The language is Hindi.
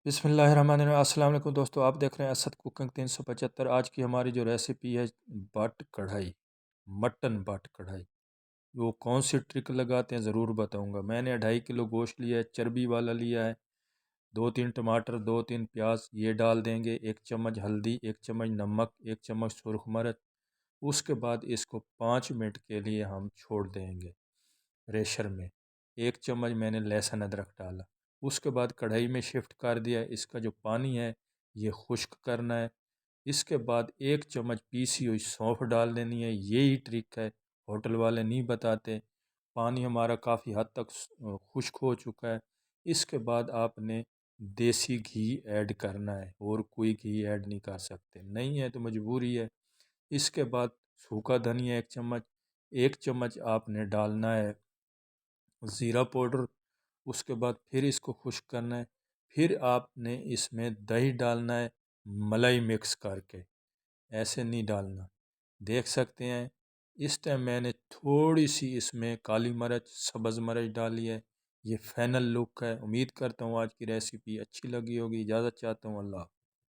बिस्मिल्लाहिर्रहमानिर्रहीम। अस्सलाम वालेकुम दोस्तों, आप देख रहे हैं असद कुकिंग 375। आज की हमारी जो रेसिपी है बट कढ़ाई, मटन बट कढ़ाई। वो कौन सी ट्रिक लगाते हैं ज़रूर बताऊंगा। मैंने 2.5 किलो गोश्त लिया है, चर्बी वाला लिया है। 2-3 टमाटर, 2-3 प्याज ये डाल देंगे। 1 चम्मच हल्दी, 1 चम्मच नमक, 1 चम्मच सुरख मिर्च। उसके बाद इसको 5 मिनट के लिए हम छोड़ देंगे प्रेशर में। 1 चम्मच मैंने लहसुन अदरक डाला। उसके बाद कढ़ाई में शिफ्ट कर दिया। इसका जो पानी है ये खुश्क करना है। इसके बाद 1 चम्मच पीसी हुई सौंफ डाल देनी है। यही ट्रिक है, होटल वाले नहीं बताते। पानी हमारा काफ़ी हद तक खुश्क हो चुका है। इसके बाद आपने देसी घी ऐड करना है, और कोई घी ऐड नहीं कर सकते, नहीं है तो मजबूरी है। इसके बाद सूखा धनिया 1 चम्मच, 1 चम्मच आपने डालना है ज़ीरा पाउडर। उसके बाद फिर इसको खुश्क करना है। फिर आपने इसमें दही डालना है, मलाई मिक्स करके, ऐसे नहीं डालना। देख सकते हैं इस टाइम मैंने थोड़ी सी इसमें काली मिर्च, सब्ज़ मिर्च डाली है। ये फाइनल लुक है। उम्मीद करता हूँ आज की रेसिपी अच्छी लगी होगी। इजाज़त चाहता हूँ। अल्लाह।